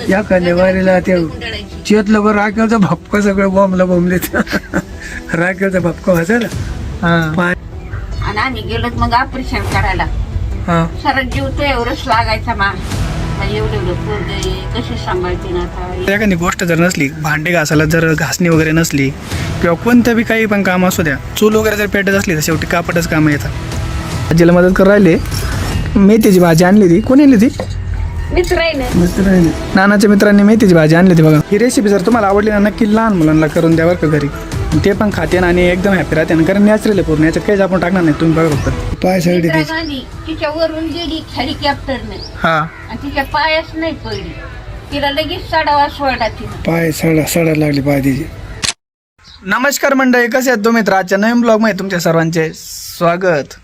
या कन्यावारीला ते चितलं बरं राखेलचा भपका सगळं बॉम्बला बोंबलेत राखेलचा भपका व्हायचा ना. आणि आम्ही गेलो मग ऑपरेशन करायला. सरळ जीव तो एवढंच लागायचा मा एवढं पोरगे कसे सांभाळते ना आता. एखादी गोष्ट जर नसली, भांडे घासायला जर घासणी वगैरे नसली किंवा कोणतं बी काही पण काम असू द्या, चूल वगैरे जर पेटत असली तर शेवटी कापडच काम येतात. आजीला मदत करू राहिले. मेथीची भाजी आणली ती. कोणी आणली ती? मित्र आहे ना. नानाच्या मित्रांनी मेथीची भाजी आणली ती बघा. ही रेसिपी जर तुम्हाला आवडली ना, नक्की लहान मुलांना करून द्यावर का घरी. ते पण खाते आणि एकदम हॅपी राहते ना, कारण नॅचरल आहे पूर्ण. याच्यात काहीच आपण टाकणार नाही. तुम्ही बघा फक्त पाय सगळी तिच्यावरून गेली हेलिकॉप्टरने हा आणि तिच्या पायच नाही पडली. तिला लगेच सडावा सोडा तिला. पाय सडा लागली पाय तिची. नमस्कार मंडळी, कसे आहेत तुम्ही? आजच्या नवीन ब्लॉग मध्ये तुमच्या सर्वांचे स्वागत.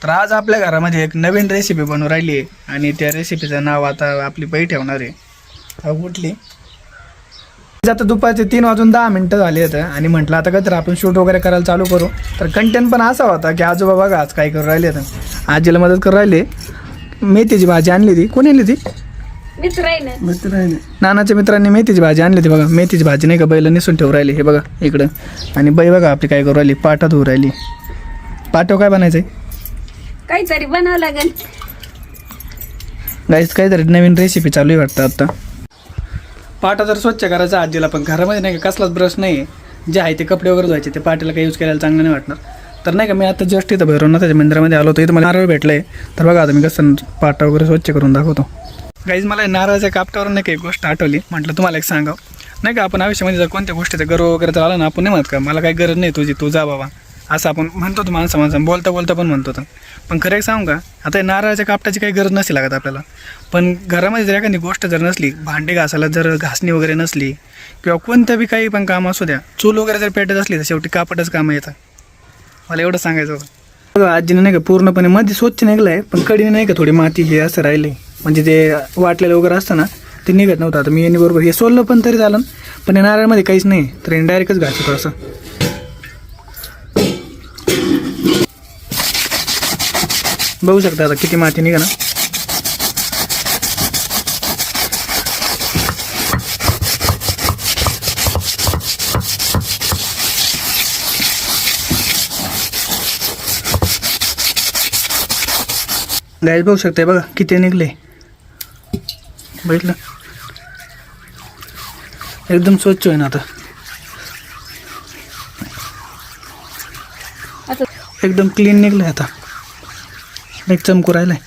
तर आज आपल्या घरामध्ये एक नवीन रेसिपी बनवून राहिली आहे आणि त्या रेसिपीचं नाव आता आपली बाई ठेवणार आहे. कुठली? आता दुपारचे 3:10 झाले आहेत आणि म्हटलं आता कधी आपण शूट वगैरे करायला चालू करू. तर कंटेंट पण असा होता की आजोबा बघा आज काय करू राहिले. तर आजीला मदत करू राहिले. मेथीची भाजी आणली ती. कोणी आणली ती? मित्र आहे ना. नानाच्या मित्रांनी मेथीची भाजी आणली ती बघा. मेथीची भाजी नाही का बैल निसून ठेवू राहिली. हे बघा इकडं. आणि बाई बघा आपली काय करू राहिली, पाटा धुवू राहिली. पाट्यावर काय बनायचंय? काहीतरी बनावं लागेल. गाईस काहीतरी नवीन रेसिपी चालू आहे वाटतं आता. पाटा जर स्वच्छ करायचा आजीला, पण घरामध्ये नाही का कसलाच ब्रश नाही आहे. जे आहे ते कपडे वगैरे धुवायचे, ते पाट्याला काही यूज करायला चांगलं नाही वाटणार. तर नाही का मी आता जस्ट इथं भैरवनाथाच्या मंदिरामध्ये आलो होतो. इथं मला नारळ भेटलं आहे. तर बघा आता मी कसं पाटा वगैरे स्वच्छ करून दाखवतो. गाईज मला नारळाच्या कापटावरून नाही का एक गोष्ट आठवली. म्हटलं तुम्हाला एक सांगावं. नाही का आपण आयुष्यामध्ये जर कोणत्या गोष्टीचा गर्व वगैरे तर आला ना, आपण नाही म्हणत का मला काही गरज नाही तुझी, तू जा बाबा, असं आपण म्हणतो. तो माणसं बोलता बोलता पण म्हणतो. पण खरं एक सांगू का, आता नारळाच्या कापटाची काही गरज नसते लागत आपल्याला. पण घरामध्ये जर एखादी गोष्ट जर नसली, भांडे घासायला जर घासणी वगैरे नसली किंवा कोणतं बी काही पण काम असू द्या, चूल वगैरे जर पेटत असली तर शेवटी कापडच कामं येतं. मला एवढं सांगायचं होतं. बघा आजीने नाही का पूर्णपणे मध्ये स्वच्छ निघलं आहे, पण कडीने नाही का थोडी माती हे असं राहिले. म्हणजे ते वाटलेलं वगैरे असतं ना, ते निघत नव्हतं. आता मी यांनी बरोबर हे सोललं पण तरी झालं, पण या नारळामध्ये काहीच नाही. तर हे डायरेक्टच घासतो असं. बघू शकता आता किती माती निघा ना. गाईस बघू शकताय बघा किती निघले. बघितलं एकदम स्वच्छ आहे ना आता. एकदम क्लीन निघलंय आता. एक चमकू राहिलाय.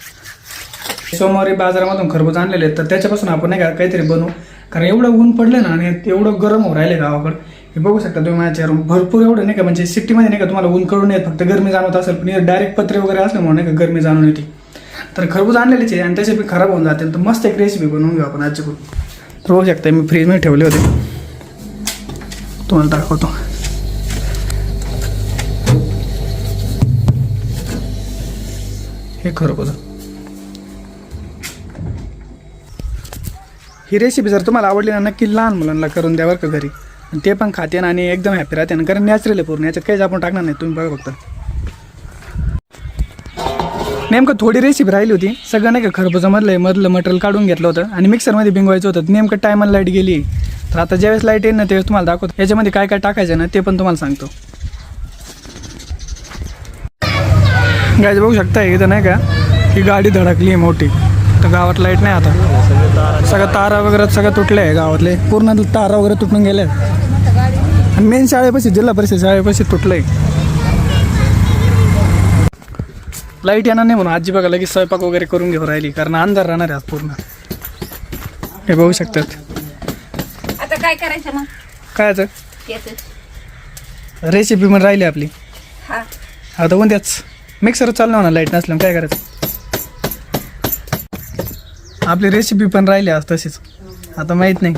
सोमवारी बाजारामधून खरबूज आणलेले आहेत, तर त्याच्यापासून आपण नाही का काहीतरी बनवू. कारण एवढं ऊन पडलं ना आणि एवढं गरम होऊ राहिले गावाकडं. हे बघू शकता तुम्ही माझ्या भरपूर एवढं नाही का, म्हणजे सिटीमध्ये नाही का तुम्हाला ऊन कळून येत, फक्त गरमी जाणवत असेल. पण डायरेक्ट पत्रे वगैरे असल्यामुळे नाही का गरमी जाणून येते. तर खरबूज आणलेलेच आहे आणि त्याचे बी खराब होऊन जाते. तर मस्त एक रेसिपी बनवून घेऊ आपण आजची. तर बघू शकता मी फ्रीजमध्ये ठेवले होते, तुम्हाला दाखवतो. हे खरबूज. ही रेसिपी जर तुम्हाला आवडली ना, नक्की लहान मुलांना करून द्यावर का घरी. ते पण खाते आणि एकदम हॅपी राहते ना, कारण नॅचरल आहे पूर्ण. याच्यात काहीच आपण टाकणार नाही. तुम्ही बघा फक्त. नेमकं थोडी रेसिपी राहिली होती. सगळं नाही का खरबुजामधलं मटेरियल काढून घेतलं होतं आणि मिक्सरमध्ये भिंगवायचं होतं. नेमकं टायमाला लाईट गेली. तर आता ज्यावेळेस लाईट येईल ना, त्यावेळेस तुम्हाला दाखवतो याच्यामध्ये काय काय टाकायचं ना, ते पण तुम्हाला सांगतो. गाईज बघू शकता इथं नाही का ही गाडी धडकली आहे मोठी. तर गावात लाईट नाही आता. सगळं तारा वगैरे सगळं तुटले आहे गावातले. पूर्ण तारा वगैरे तुटून गेले आणि मेन शाळेपाशी, जिल्हा परिषद शाळेपाशी तुटलं आहे. लाईट येणार नाही म्हणून आजी बघा लगेच स्वयंपाक वगैरे करून घेऊन राहिली, कारण अंधार राहणार आहे आज पूर्ण. हे बघू शकतात. आता काय करायचं मग? काय रेसिपी पण राहिली आपली. आता कोणत्याच मिक्सर चालू ना, लाईट नसल्यामुळे काय करायचं. आपली रेसिपी पण राहिली आज तशीच. आता माहीत नाही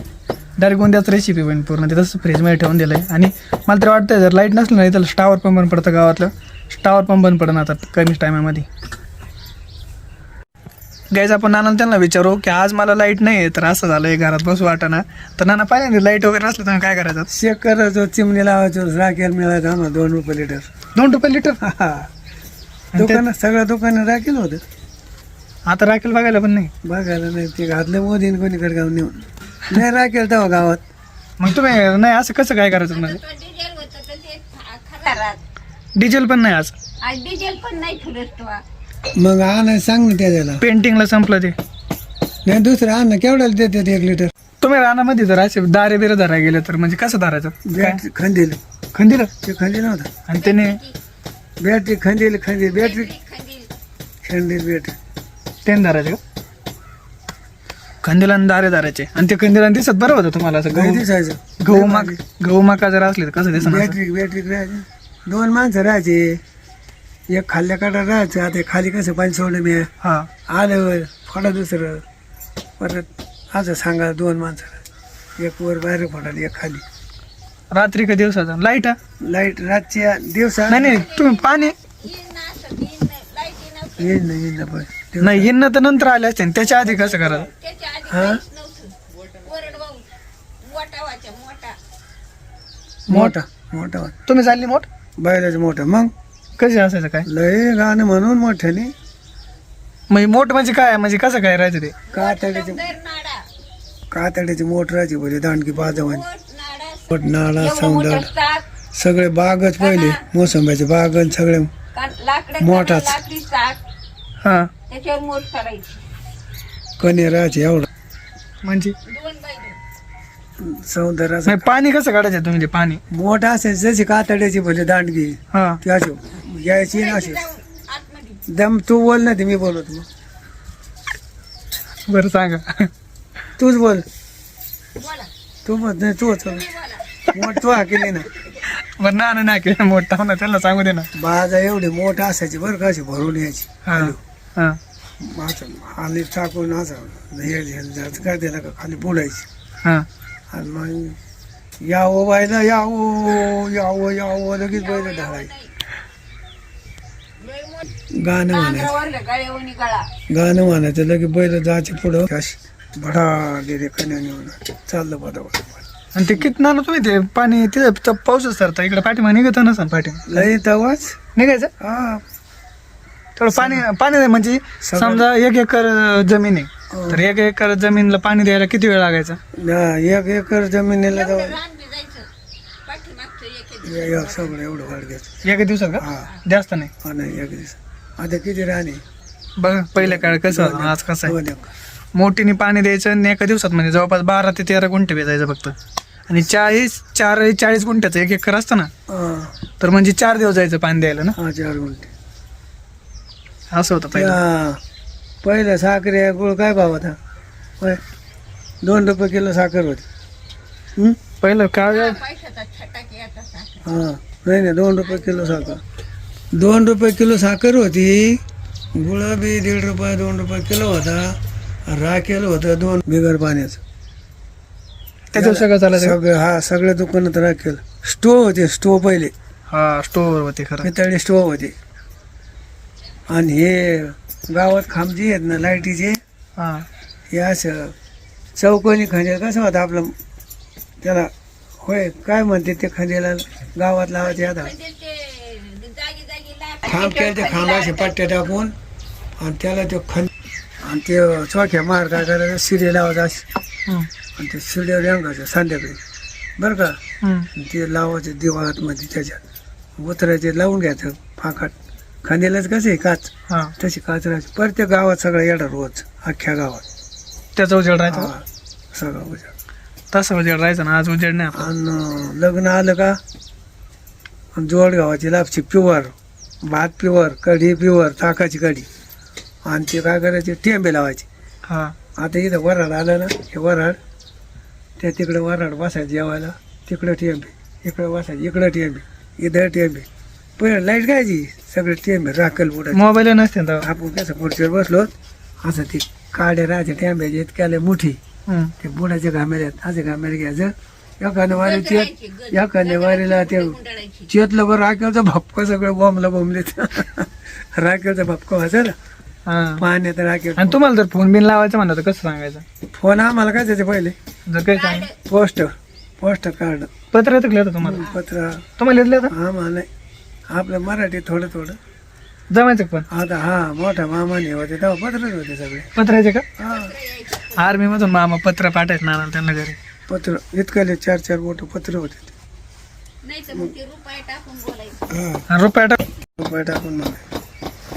डायरेक्ट कोणत्याच रेसिपी पण पूर्ण ते तसं फ्रीजमध्ये ठेवून दिलं आहे. आणि मला तर वाटतं जर लाईट नसलं ना, त्याला स्टावर पण बंद पडतं गावातलं. स्टावर पण बंद पडणं आता कमी टायमामध्ये. गाईज आपण नाना त्यांना विचारू की आज मला लाईट नाही आहे तर असं झालंय घरात बसू वाटाना. तर नाना पाहिजे लाईट वगैरे नसलं तर काय करायचं? शेक करायचो, चिमणी लावायचो, राखेल मिळायचं ना 2 रुपये लिटर. 2 रुपये लिटर. हा दुकानात सगळ्या दुकानात राखेल होतं. आता राखेल बघायला पण नाही. बघायला नाही, ते घातलं मोदीने कोणीकडे गाव नेऊन नाही राखेल तेव्हा गावात. मग तुम्ही नाही असं कसं काय करायचं? म्हणजे तो डिझेल होतं तर ते खराब. डिझेल पण नाही आज डिझेल पण नाही ठेवलं तो. मग आण सांग ना त्याला. पेंटिंगला संपलं ते. नाही दुसरं आण ना, केवढ्याला देतात 1 लिटर? तुम्ही रानामध्ये जर असे दारे बिरे धरायला गेले तर म्हणजे कसं धरायचं? बॅटरी खंदील, खंदील. ते खंदील नव्हता. आणि त्याने बॅटरी खंदील, बॅटरी खंदील. खंदील बॅटरी त्याने धरायचं का? खंदीला आणि दारे धरायचे. आणि ते खंदीला दिसत बरं होतं तुम्हाला असं काही गहू दिसायचं. गहू मका जर असले तर कसं दिसणार? बॅटरी राहायची. 2 माणसं राहायचे, एक खाल्ल्या काढा राहायचं. आता खाली कसं पाणी सोडलं मी हा. आलं फोडा दुसरं, परत असं सांगा 2 माणसं राहायचे. एक वर बाहेर फोडाली, एक खाली. रात्री का दिवसाचा लाईट? लाईट रातच्या दिवसा नाही तुम्ही पाणी येईल ना पण नाही येणं तर नंतर आले असते. त्याच्या आधी कसं करायचं? त्याच्या आधी हा? काहीच नव्हतं. कोरडवाहू मोठा व्हायचा मोठा. मोठा मोठा तुम्ही चालली मोठ बैलाचं मोठं. मग कशी असायचं काय? लय गाणं म्हणून मोठ्याने. म्हणजे मोठ म्हणजे काय? म्हणजे कसं काय राहायचं ते? कातड्याची दर नाडा कातड्याची मोठ राहायची बोले, दांडकी बाजवानी मोठ नाडा मोठ नाळा एवढं सौंदर्य मोठं चाक. सगळे बागच पहिले, मोसंब्याचे बागन सगळे लाकडाचं मोठाच. लाकडी चाक हा. त्याच्यावर मोठ करायची. कणे राहायचे एवढा म्हणजे 2 बैल. सौंदर्य असं म्हणजे पाणी कसं काढायचं तुम्ही? ते पाणी मोठा असायचं, जशी कातड्याची बोले दांडगी हा. ती अशी यायची ना अशी. जाऊन आतमध्ये दम तू बोल ना, ते मी बोलत मग बरं सांगा. तूच बोल. बोला. तू बोल नाही, तू तुम्ही बोला. मोठ तू हाकेली ना. बरं ना नाही केलं मोठा ना त्याला सांगू दे ना. बाजा एवढी मोठ असायची बरं का, अशी भरून यायची. हा. हा. असं खाली टाकून असं हे जायचं काय त्याला का खाली बुडायची. हा. आणि मग यावं बायला यावं लगेच बैल ढाळायची. लय मोठ. गाणं म्हणायचं, पांढरावरलं गळ्यावणी गळा. गाणं म्हणायचं लगेच बैल जायचे पुढं अशी भडा दे कन्याने म्हणून चाललं बरोबर. आणि ते किती ना तुम्ही ते पाणी तिथे पाऊसच सरता इकडे पाठीमा निघत नसा पाठीमा लय तवाच निघायचं. हा थोडं पाणी नाही म्हणजे समजा 1 एकर जमीन आहे तर 1 एकर जमीनला पाणी द्यायला किती वेळ लागायचा? 1 एकर जमिनीला जाऊ रान बी जायचं. पाठीमागचं एक सगळं एवढं वाढ घ्यायचं. 1 दिवसात का? हा जास्त नाही. हा नाही 1 दिवस. आता किती राहणे बघा पहिल्या काळ कसं होतं, आज कसं आहे. 2 एकर. मोठीने पाणी द्यायचं आणि 1 दिवसात म्हणजे जवळपास 12 ते 13 गुंठे भेजायचं फक्त. आणि 40 गुंठ्याचं 1 एकर असतं ना हा तर म्हणजे 4 दिवस जायचं पाणी द्यायला ना. 4 गुंठे. असं होतं पहिलं. पहिलं साखर गुळ काय भाव होता? 2 रुपये किलो साखर होती. पहिलं काय पैशाचा छटाक याचा साखर. हा नाही 2 रुपये किलो साखर. 2 रुपये किलो साखर होती. गुळ बी 1.5 रुपये 2 रुपये किलो होता. राखेल होतं 2 बिगर पाण्याचं. त्याच्यावर सगळं चालायचं. सगळं हा सगळ्या दुकानात राखेल. स्टोव होते, स्टोव पहिले हा स्टोवर होते खरं. पितळी स्टोव होते. आणि हे गावात खांब जे आहेत ना लाईटीचे, हा. हे असं चौकोनी खंदील कसं होतं आपलं त्याला, होय काय म्हणते ते खंदीला गावात लावायचे. आता म्हणजे ते जागी जागी लाकड. खांब केले ते खांबाचे पट्टे टाकून आणि त्याला ते आणि ते चोख्या मार काय करायचं, शिडे लावायचं असे हम्म. आणि ते शिड्यावर रंगायचं संध्याकाळी बरं का. हम्म. आणि ते लावायचं दिवाळातमध्ये त्याच्यात उतरायचे लावून घ्यायचं फाकाट. खंदीलाच कसं आहे काच, हा. तशी काच राहायची. प्रत्येक गावात सगळं येणार रोज, अख्ख्या गावात. त्याचा उजेड राहायचा. हा, सगळं उजेड. तसं उजेड राहायचं ना, आज उजेड नाही आपला. आणि लग्न आलं का आणि जोड गावाची लापशी प्युअर, भात प्युअर, कढी प्युअर, ताकाची कढी. आणि ते काय करायचे, टेंबे लावायचे. हा. आता इथं वराड आलं ना, हे वराड त्या तिकडे वराड बसायचं जेवायला, तिकडं टेंबे, इकडं बसायचं, इकडं टेंबे, इथं टेंबे. पहिलं लाईट घ्यायची, सगळे टेंबे राखल बुडायचे. मोबाईल नसते ना तेव्हा. आपण कसं खुर्चीवर बसलो असं ते काडे राहायचे टेंब्याचे इतक्याला मुठी, हम्म. ते बुडाचे घामेल्यात असे घामेले घ्यायचं. एखाद्या वारीची एखाद्या वारीला ते गुंडाळायची. चेतलं बरं राखेलचा भपका सगळं बॉम्बला बोंबलेत. राखेलचा भपका व्हायचा ना हा. पाण्यात राखेल. आणि तुम्हाला जर फोन बिन लावायचं म्हणलं तर कसं सांगायचं? फोन आम्हाला काय त्याचे पहिले जर काही सांग पोस्ट कार्ड पत्र येतं लिहिलं तुम्हाला? पत्र तुम्हाला येतलं होतं? आम्हाला नाही. आपलं मराठी थोडं थोडं जमायचं का पण? आता हा मोठा मामाने होते तेव्हा पत्रच होते सगळे. पत्र यायचे का? हा आर्मी मधून मामा पत्र पाठायचं ना त्यांना घरी. पत्र इतकले 4-4 मोठं पत्र होते ते. नाही तर मग ते रुपये टाकून बोलायचं. हा आणि रुपया टाक रुपये टाकून मग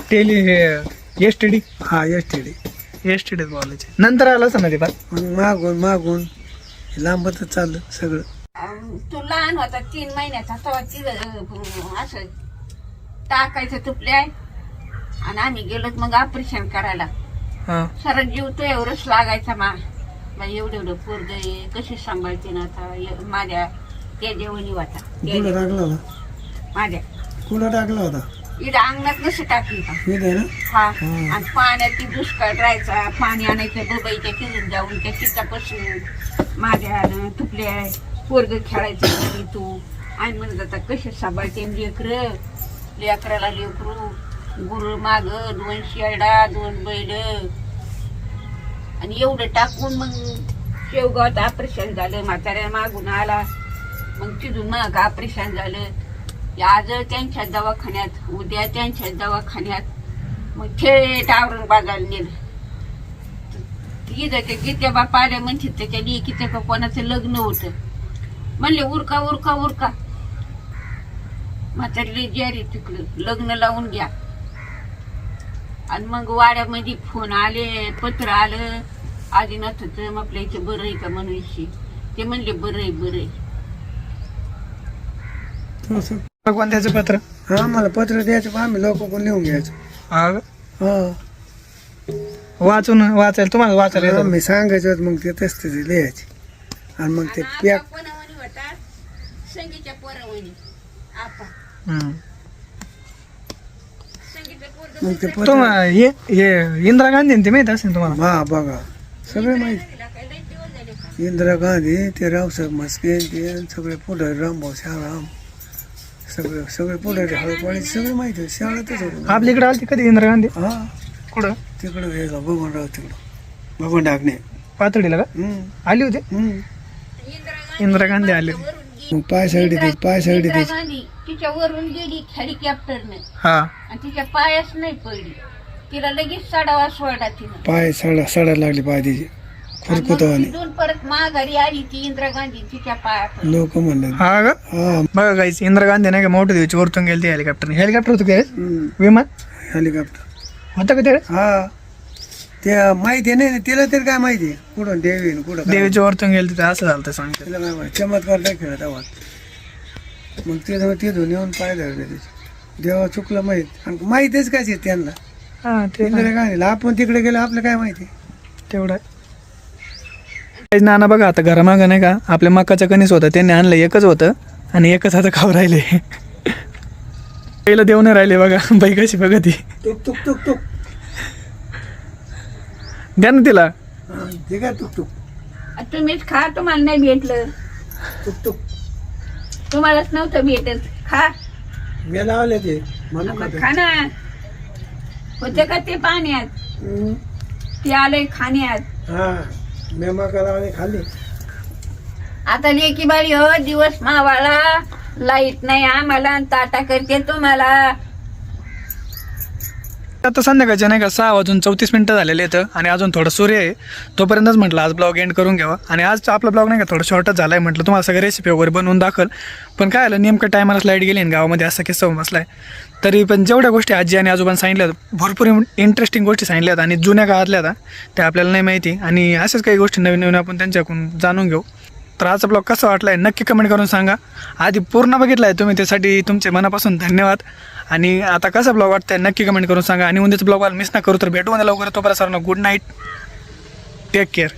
टेली हे STD हा STD. बोलायचे. नंतर आलं असं ना ते फार. मग मागून लांबतच चाललं सगळं. तू लहान होता 3 महिन्याचा तेव्हा तिथं असं टाकायचं तुपल्या आणि आम्ही गेलो मग ऑपरेशन करायला. हा. सारा जीव तो एवढंच लागायचा एवढं पोरग कशी सांभाळते ना आता माझ्या त्या जेवणी वाटा कुठं टाकला होता? माझ्या कुठं टाकला होता? इथं अंगणात नसं टाकली का. हे दे ना. हा आणि पाण्यात ती दुष्काळ राहायचा. पाणी आणायचं दुबईच्या तिथून जाऊन त्या चितापासून माझ्या तुपल्या पोरग खेळायचं घरी तू आणि म्हणत आता कसे सांभाळते लेकराला लेकरू गुरु माग 2 शेळा 2 बैल आणि एवढं टाकून मग शेवगावात ऑपरेशन झालं. म्हाताऱ्या मागून आला मग तिथून मग ऑपरेशन झालं. आज त्यांच्या दवाखान्यात उद्या त्यांच्या दवाखान्यात मग थेट औरंगाबादला नेलं. इथं ते गीत्या बापा आल्या म्हणते त्याच्या लेकीचं का कोणाचं लग्न होतं. म्हणले उरका उरका उरका म्हातारी जारी तिकडं लग्न लावून घ्या. आणि मग वाड्यामध्ये फोन आले पत्र आलं आदिनाथचं आपल्या इथे बरं आहे का म्हणायची. ते म्हणले बरं आहे. भगवान त्याचं पत्र. हा आम्हाला पत्र द्यायचं आम्ही लोक कोण लिहून घ्यायचं. हा का? हा वाचायला तुम्हाला वाचायला येतं? आम्ही सांगायचं मग ते तसं ते लिहायचे आणि मग ते पॅक. कोणावणी होता संगीच्या पोरावणी आपा हम्म. संगीच्या मग ते पोरग पत्र हे इंदिरा गांधी ते माहित असेल तुम्हाला? हा बघा सगळे माहिती. इंदिरा गांधी ते रावसाहेब मस्के ते सगळे पुढे रामभाऊ शाळा सगळे पुढे हळूपाळी सगळे माहिती आहे. शाळेतच होते. आपल्या इकडे आली कधी इंदिरा गांधी? हा कुठं? तिकडं हे भगवानराव तिकडं भगवान डाकणे. पातळीला का आली होती? इंदिरा गांधी आली होती. मग पाय साईड इंदिरा गांधी तिच्यावरून गेली हेलिकॉप्टरने हा. आणि तिच्या पायाच नाही पडली. तिला लगेच सडावा सोडला तिनं. पाय सडायला लागले पाय तिचे आणि मग खुरकुतवाने. तिथून परत माघारी आली ती इंदिरा गांधी तिच्या पाया पडली. लोक म्हणले हा का? हा बघा गाईस इंदिरा गांधी नाही का मोठे दिवशी वरतून गेली हेलिकॉप्टर होतं काय विमान हेलिकॉप्टर होतं का त्यावेळेस? हा ते माहिती नाही ना तिला तरी काय माहिती कुठं देवी कुठं काय. देवीच्या वरतून गेली तिथे असं झालं सांगते. तिला काय माहिती चमत्कार नाही खेळत आवाज. मग तिथून येऊन पाय धरले त्याचे देवा चुकलं माहीत आणि माहितीच काय आहे त्यांना. हा ते इंदिरा गांधीला आपण तिकडे गेलो आपलं काय माहिती. तेवढं नाना बघा आता घरामागं नाही का आपल्या मकाचं कणीस होतं त्यांनी आणलं एकच होतं आणि एकच आता खाऊ राहिले. पहिलं देऊ नाही राहिले बघा बाई कशी बघा ती. टुक टुक टुक टुक द्या ना तिला. ते काय टुक टुक तुम्हीच खा तुम्हाला नाही भेटलं. टुक टुक तुम्हालाच नव्हतं भेटत. खा मी लावले ते म्हणून मग खा ना. होते का ते पाण्यात ते आलंय खाण्यात. हा मी मका लावले खाली. आता लेकी बाई हो दिवस मावाळा लाईट नाही आम्हाला आणि ताटा करते तुम्हाला. आता संध्याकाळच्या नाही का 6:34 झालेले आहेत आणि अजून थोडं सूर्य आहे. तोपर्यंतच म्हटलं आज ब्लॉग एंड करून घ्यावा. आणि आज आपला ब्लॉग नाही का थोडं शॉर्टच झाला आहे. म्हटलं तुम्हाला सगळं रेसिपी वगैरे बनवून दाखल. पण काय आलं नेमकं टायमालाच लाईट गेली आणि गावामध्ये असा किस्सा बसला आहे. तरी पण जेवढ्या गोष्टी आजी आणि आजोबांनी सांगितल्या भरपूर इंटरेस्टिंग गोष्टी सांगितल्यात आणि जुन्या काळातल्या आता त्या आपल्याला नाही माहिती. आणि अशाच काही गोष्टी नवीन नवीन आपण त्यांच्याकडून जाणून घेऊ. तर आजचा ब्लॉग कसा वाटला आहे नक्की कमेंट करून सांगा. आधी पूर्ण बघितला आहे तुम्ही त्यासाठी तुमचे मनापासून धन्यवाद. आणि आता कसा ब्लॉग वाटतंय नक्की कमेंट करून सांगा. आणि उद्याचा ब्लॉग मिस ना करू तर भेटू उद्या लवकर. तोपर्यंत सर्वांना गुड नाईट. Take care.